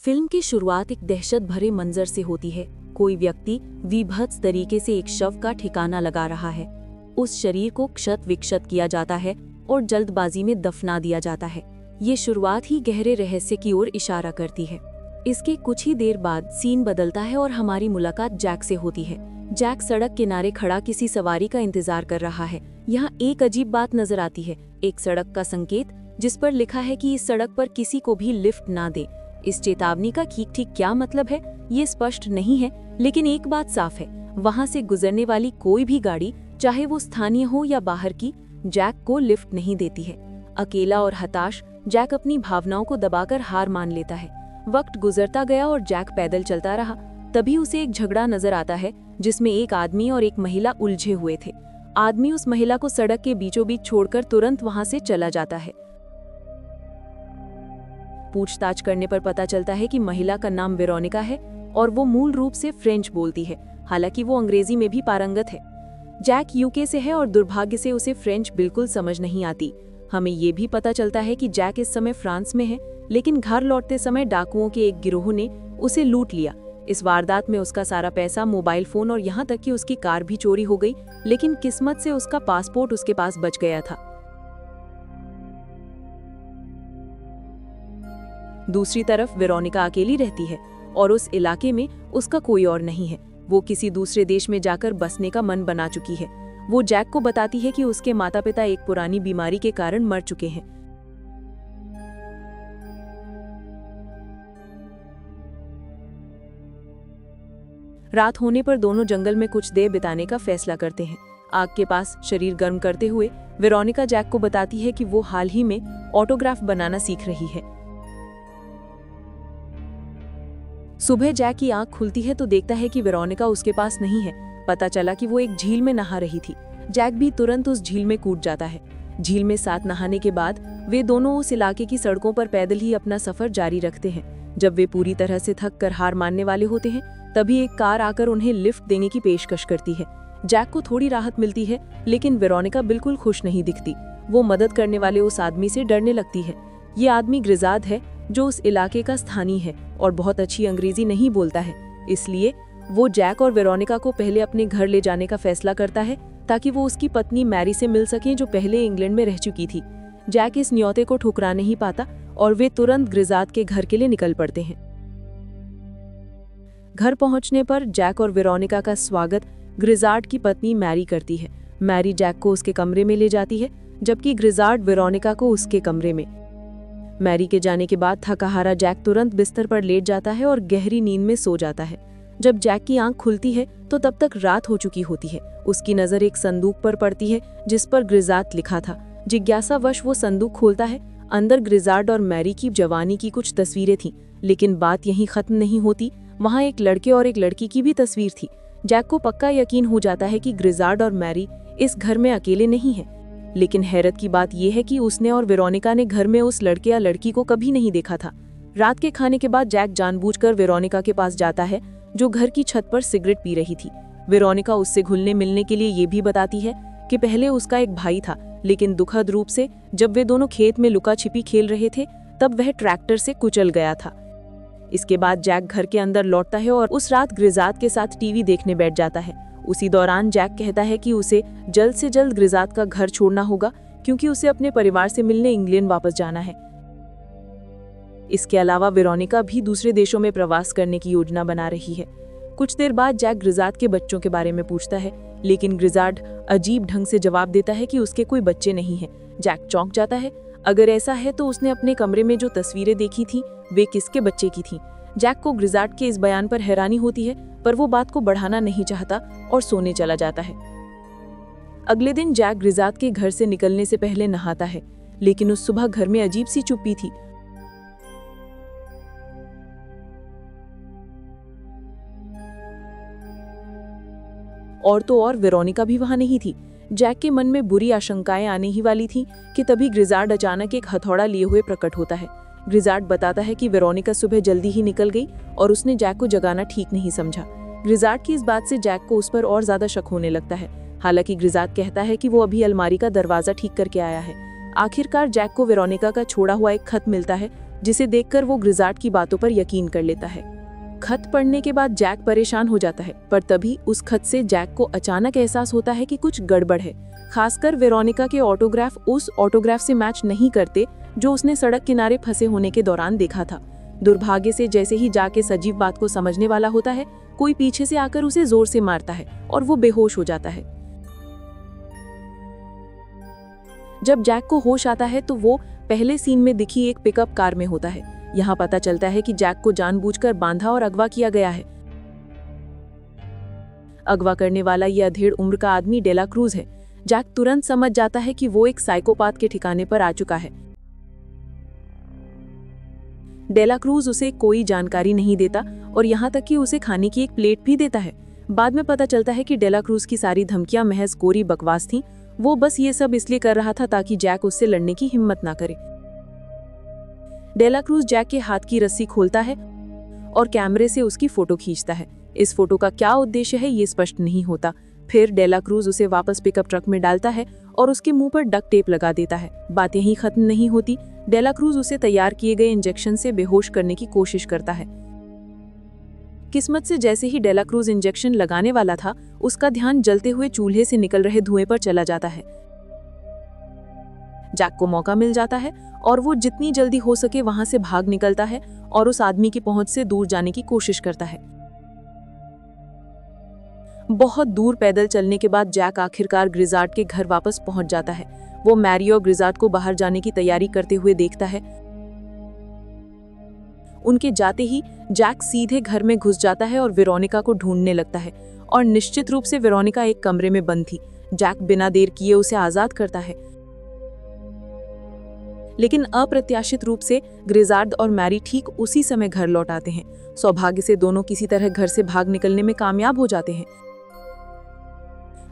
Film की शुरुआत एक दहशत भरे मंजर से होती है। कोई व्यक्ति विभत्स तरीके से एक शव का ठिकाना लगा रहा है। उस शरीर को क्षत विक्षत किया जाता है और जल्दबाजी में दफना दिया जाता है। ये शुरुआत ही गहरे रहस्य की ओर इशारा करती है। इसके कुछ ही देर बाद सीन बदलता है और हमारी मुलाकात जैक से होती है। जैक सड़क किनारे खड़ा किसी सवारी का इंतजार कर रहा है। यहाँ एक अजीब बात नजर आती है, एक सड़क का संकेत जिस पर लिखा है कि इस सड़क पर किसी को भी लिफ्ट ना दे। इस चेतावनी का ठीक क्या मतलब है ये स्पष्ट नहीं है, लेकिन एक बात साफ है, वहाँ से गुजरने वाली कोई भी गाड़ी, चाहे वो स्थानीय हो या बाहर की, जैक को लिफ्ट नहीं देती है। अकेला और हताश जैक अपनी भावनाओं को दबाकर हार मान लेता है। वक्त गुजरता गया और जैक पैदल चलता रहा। तभी उसे एक झगड़ा नजर आता है जिसमें एक आदमी और एक महिला उलझे हुए थे। आदमी उस महिला को सड़क के बीचों बीच छोड़कर तुरंत वहां से चला जाता है। पूछताछ करने पर पता चलता है कि महिला का नाम वेरोनिका है और वो मूल रूप से फ्रेंच बोलती है, हालांकि वो अंग्रेजी में भी पारंगत है। जैक यूके से है और दुर्भाग्य से उसे फ्रेंच बिल्कुल समझ नहीं आती। हमें ये भी पता चलता है कि जैक इस समय फ्रांस में है, लेकिन घर लौटते समय डाकुओं के एक गिरोह ने उसे लूट लिया। इस वारदात में उसका सारा पैसा, मोबाइल फोन और यहाँ तक कि उसकी कार भी चोरी हो गई, लेकिन किस्मत से उसका पासपोर्ट उसके पास बच गया था। दूसरी तरफ वेरोनिका अकेली रहती है और उस इलाके में उसका कोई और नहीं है। वो किसी दूसरे देश में जाकर बसने का मन बना चुकी है। वो जैक को बताती है कि उसके माता पिता एक पुरानी बीमारी के कारण मर चुके हैं। रात होने पर दोनों जंगल में कुछ देर बिताने का फैसला करते हैं। आग के पास शरीर गर्म करते हुए वेरोनिका जैक को बताती है कि वो हाल ही में ऑटोग्राफ बनाना सीख रही है। सुबह जैक की आंख खुलती है तो देखता है कि वेरोनिका उसके पास नहीं है। पता चला कि वो एक झील में नहा रही थी। जैक भी तुरंत उस झील में कूद जाता है। झील में साथ नहाने के बाद वे दोनों उस इलाके की सड़कों पर पैदल ही अपना सफर जारी रखते हैं। जब वे पूरी तरह से थक कर हार मानने वाले होते हैं, तभी एक कार आकर उन्हें लिफ्ट देने की पेशकश करती है। जैक को थोड़ी राहत मिलती है, लेकिन वेरोनिका बिल्कुल खुश नहीं दिखती। वो मदद करने वाले उस आदमी से डरने लगती है। ये आदमी ग्रिजाद है, जो उस इलाके का स्थानीय है और बहुत अच्छी अंग्रेजी नहीं बोलता है। इसलिए वो जैक और वेरोनिका को पहले अपने घर ले जाने का फैसला करता है, ताकि वो उसकी पत्नी मैरी से मिल सकें, जो पहले इंग्लैंड में रह चुकी थी। जैक इस न्योते को ठुकरा नहीं पाता और वे तुरंत ग्रिजाद के घर के लिए निकल पड़ते हैं। घर पहुंचने पर जैक और वेरोनिका का स्वागत ग्रिजार्ड की पत्नी मैरी करती है। मैरी जैक को उसके कमरे में ले जाती है, जबकि ग्रिजार्ड वेरोनिका को उसके कमरे में। मैरी के जाने के बाद थकाहारा जैक तुरंत बिस्तर पर लेट जाता है और गहरी नींद में सो जाता है। जब जैक की आंख खुलती है तो तब तक रात हो चुकी होती है। उसकी नजर एक संदूक पर पड़ती है जिस पर ग्रिजाद लिखा था। जिज्ञासावश वो संदूक खोलता है। अंदर ग्रिजार्ड और मैरी की जवानी की कुछ तस्वीरें थीं, लेकिन बात यहीं खत्म नहीं होती। वहाँ एक लड़के और एक लड़की की भी तस्वीर थी। जैक को पक्का यकीन हो जाता है कि ग्रिजार्ड और मैरी इस घर में अकेले नहीं हैं। लेकिन हैरत की बात यह है कि उसने और वेरोनिका ने घर में उस लड़के या लड़की को कभी नहीं देखा था। रात के खाने के बाद जैक जानबूझकर वेरोनिका के पास जाता है, जो घर की छत पर सिगरेट पी रही थी। वेरोनिका उससे घुलने मिलने के लिए ये भी बताती है कि पहले उसका एक भाई था, लेकिन दुखद रूप से जब वे दोनों खेत में लुका छिपी खेल रहे थे, तब वह ट्रैक्टर से कुचल गया था। इसके बाद जैक घर के अंदर लौटता है और उस रात ग्रिजाद के साथ टीवी देखने बैठ जाता है। उसी दौरान जैक कहता है कि उसे जल्द से जल्द ग्रिजाद का घर छोड़ना होगा, क्योंकि उसे अपने परिवार से मिलने इंग्लैंड वापस जाना है। इसके अलावा वेरोनिका भी दूसरे देशों में प्रवास करने की योजना बना रही है। कुछ देर बाद जैक ग्रिजाद के बच्चों के बारे में पूछता है, लेकिन ग्रिजाड अजीब ढंग से जवाब देता है कि उसके कोई बच्चे नहीं हैं। जैक चौंक जाता है। अगर ऐसा है तो उसने अपने कमरे में जो तस्वीरें देखी थी वे किसके बच्चे की थीं? जैक को ग्रिजाड के इस बयान पर हैरानी होती है, पर वो बात को बढ़ाना नहीं चाहता और सोने चला जाता है। अगले दिन जैक ग्रिजाद के घर से निकलने से पहले नहाता है, लेकिन उस सुबह घर में अजीब सी चुप्पी थी। और तो और वेरोनिका भी वहां नहीं थी। जैक के मन में बुरी आशंकाएं आने ही वाली थी कि तभी ग्रिजार्ड अचानक एक हथौड़ा लिए हुए प्रकट होता है। ग्रिजार्ड बताता है कि वेरोनिका सुबह जल्दी ही निकल गई और उसने जैक को जगाना ठीक नहीं समझा। ग्रिजार्ड की इस बात से जैक को उस पर और ज्यादा शक होने लगता है। हालांकि ग्रिजार्ड कहता है कि वो अभी अलमारी का दरवाजा ठीक करके आया है। आखिरकार जैक को वेरोनिका का छोड़ा हुआ एक खत मिलता है, जिसे देखकर वो ग्रिजार्ड की बातों पर यकीन कर लेता है। खत पढ़ने के बाद जैक परेशान हो जाता है, पर तभी उस खत से जैक को अचानक एहसास होता है कि कुछ गड़बड़ है। खासकर वेरोनिका के ऑटोग्राफ उस ऑटोग्राफ से मैच नहीं करते जो उसने सड़क किनारे फंसे होने के दौरान देखा था। दुर्भाग्य से जैसे ही जैक इस अजीब बात को समझने वाला होता है, कोई पीछे से आकर उसे जोर से मारता है और वो बेहोश हो जाता है। जब जैक को होश आता है तो वो पहले सीन में दिखी एक पिकअप कार में होता है। यहाँ पता चलता है कि जैक को जानबूझकर बांधा और अगवा किया गया है। अगवा करने वाला ये अधेड़ उम्र का आदमी डेला क्रूज है। जैक तुरंत समझ जाता है कि वो एक साइकोपाथ के ठिकाने पर आ चुका है। डेला क्रूज उसे कोई जानकारी नहीं देता और यहाँ तक कि उसे खाने की एक प्लेट भी देता है। बाद में पता चलता है कि डेला क्रूज की सारी धमकियां महज कोरी बकवास थीं। वो बस ये सब इसलिए कर रहा था ताकि जैक उससे लड़ने की हिम्मत ना करे। डेला क्रूज जैक के हाथ की रस्सी खोलता है और कैमरे से उसकी फोटो खींचता है। इस फोटो का क्या उद्देश्य है ये स्पष्ट नहीं होता। फिर डेला क्रूज उसे वापस पिकअप ट्रक में डालता है और उसके मुंह पर डक्ट टेप लगा देता है। बातें ही खत्म नहीं होती। डेला क्रूज उसे तैयार किए गए इंजेक्शन से बेहोश करने की कोशिश करता है। किस्मत से जैसे ही डेला क्रूज इंजेक्शन लगाने वाला था, उसका ध्यान जलते हुए चूल्हे से निकल रहे धुएं पर चला जाता है। जैक को मौका मिल जाता है और वो जितनी जल्दी हो सके वहां से भाग निकलता है और उस आदमी की पहुंच से दूर जाने की कोशिश करता है। बहुत दूर पैदल चलने के बाद जैक आखिरकार ग्रिजार्ड के घर वापस पहुंच जाता है। वो मैरी और ग्रिजार्ड को बाहर जाने की तैयारी करते हुए देखता है। उनके जाते ही जैक सीधे घर में घुस जाता है और वेरोनिका को ढूंढने लगता है। और निश्चित रूप से वेरोनिका एक कमरे में बंद थी। जैक बिना देर किए उसे आजाद करता है, लेकिन अप्रत्याशित रूप से ग्रिजार्ड और मैरी ठीक उसी समय घर लौट आते हैं। सौभाग्य से दोनों किसी तरह घर से भाग निकलने में कामयाब हो जाते हैं।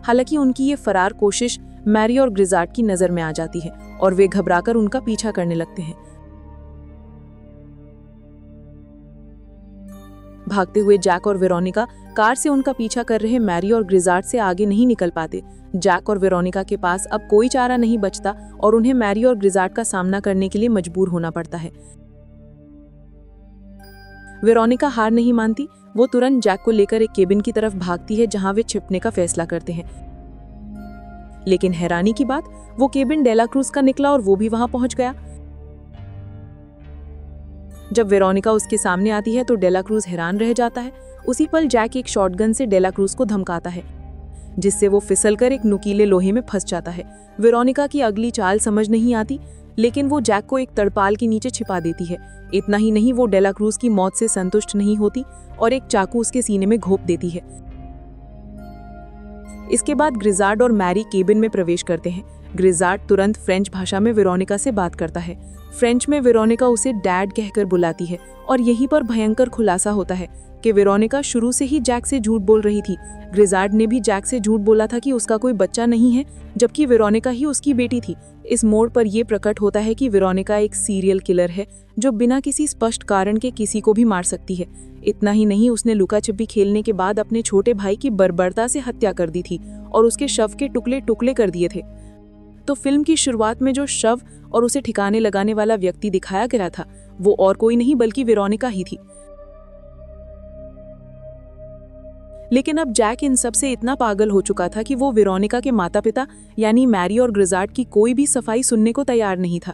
हालांकि उनकी ये फरार कोशिश मैरी और ग्रिजार्ड की नजर में आ जाती है और वे घबराकर उनका पीछा करने लगते हैं। भागते हुए जैक और वेरोनिका कार से उनका पीछा कर रहे मैरी और ग्रिजार्ड से आगे नहीं निकल पाते। जैक और वेरोनिका के पास अब कोई चारा नहीं बचता और उन्हें मैरी और ग्रिजार्ड का सामना करने के लिए मजबूर होना पड़ता है। वेरोनिका हार नहीं मानती। वो तुरंत जैक को लेकर एक केबिन की तरफ भागती है जहां वे छिपने का फैसला करते हैं। लेकिन हैरानी की बात, वो केबिन डेला क्रूज का निकला और वो भी वहां पहुंच गया। जब वेरोनिका उसके सामने आती है तो डेला क्रूज हैरान रह जाता है। उसी पल जैक एक शॉटगन से डेला क्रूज को धमकाता है, जिससे वो फिसलकर एक नुकीले लोहे में फंस जाता है। वेरोनिका की अगली चाल समझ नहीं आती, लेकिन वो जैक को एक तड़पाल के नीचे छिपा देती है। इतना ही नहीं, वो डेला क्रूज की मौत से संतुष्ट नहीं होती और एक चाकू उसके सीने में घोंप देती है। इसके बाद ग्रिजार्ड और मैरी केबिन में प्रवेश करते हैं। ग्रिजार्ड तुरंत फ्रेंच भाषा में वेरोनिका से बात करता है। फ्रेंच में वेरोनिका उसे डैड कहकर बुलाती है और यहीं पर भयंकर खुलासा होता है कि वेरोनिका शुरू से ही जैक से झूठ बोल रही थी। ग्रिजार्ड ने भी जैक से झूठ बोला था कि उसका कोई बच्चा नहीं है, जबकि वेरोनिका ही उसकी बेटी थी। इस मोड़ पर यह प्रकट होता है कि वेरोनिका एक सीरियल किलर है जो बिना किसी स्पष्ट कारण के किसी को भी मार सकती है। इतना ही नहीं, उसने लुका छिपी खेलने के बाद अपने छोटे भाई की बर्बरता से हत्या कर दी थी और उसके शव के टुकड़े टुकड़े कर दिए थे। तो फिल्म की शुरुआत में जो शव और उसे ठिकाने लगाने वाला व्यक्ति दिखाया गया था, वो और कोई नहीं बल्कि वेरोनिका ही थी। लेकिन अब जैक इन सब से इतना पागल हो चुका था कि वो वेरोनिका के माता पिता यानी मैरी और ग्रिजार्ड की कोई भी सफाई सुनने को तैयार नहीं था।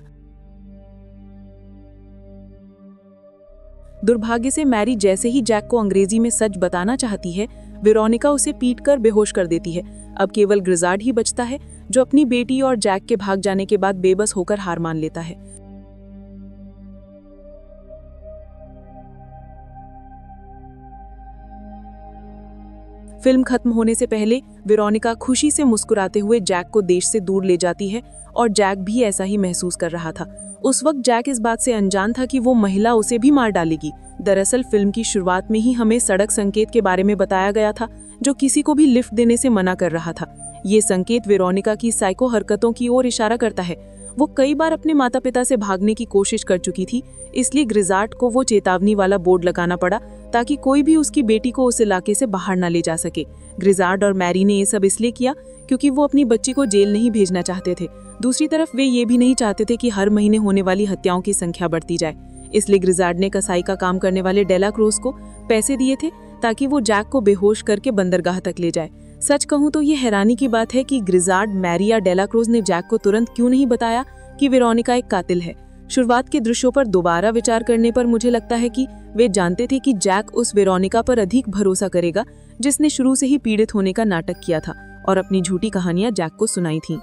दुर्भाग्य से मैरी जैसे ही जैक को अंग्रेजी में सच बताना चाहती है, वेरोनिका उसे पीटकर बेहोश कर देती है। अब केवल ग्रिजार्ड ही बचता है, जो अपनी बेटी और जैक के भाग जाने के बाद बेबस होकर हार मान लेता है। फिल्म खत्म होने से पहले वेरोनिका खुशी से मुस्कुराते हुए जैक को देश से दूर ले जाती है और जैक भी ऐसा ही महसूस कर रहा था। उस वक्त जैक इस बात से अनजान था कि वो महिला उसे भी मार डालेगी। दरअसल फिल्म की शुरुआत में ही हमें सड़क संकेत के बारे में बताया गया था, जो किसी को भी लिफ्ट देने से मना कर रहा था। ये संकेत वेरोनिका की साइको हरकतों की ओर इशारा करता है। वो कई बार अपने माता पिता से भागने की कोशिश कर चुकी थी, इसलिए ग्रिजार्ड को वो चेतावनी वाला बोर्ड लगाना पड़ा ताकि कोई भी उसकी बेटी को उस इलाके से बाहर न ले जा सके। ग्रिजार्ड और मैरी ने ये सब इसलिए किया क्योंकि वो अपनी बच्ची को जेल नहीं भेजना चाहते थे। दूसरी तरफ वे ये भी नहीं चाहते थे कि हर महीने होने वाली हत्याओं की संख्या बढ़ती जाए। इसलिए ग्रिजार्ड ने कसाई का काम करने वाले डेला क्रोज को पैसे दिए थे ताकि वो जैक को बेहोश करके बंदरगाह तक ले जाए। सच कहूं तो ये हैरानी की बात है कि ग्रिजार्ड, मैरी या डेला क्रोज ने जैक को तुरंत क्यों नहीं बताया कि वेरोनिका एक कातिल है। शुरुआत के दृश्यों पर दोबारा विचार करने पर मुझे लगता है कि वे जानते थे कि जैक उस वेरोनिका पर अधिक भरोसा करेगा जिसने शुरू से ही पीड़ित होने का नाटक किया था और अपनी झूठी कहानियां जैक को सुनाई थीं।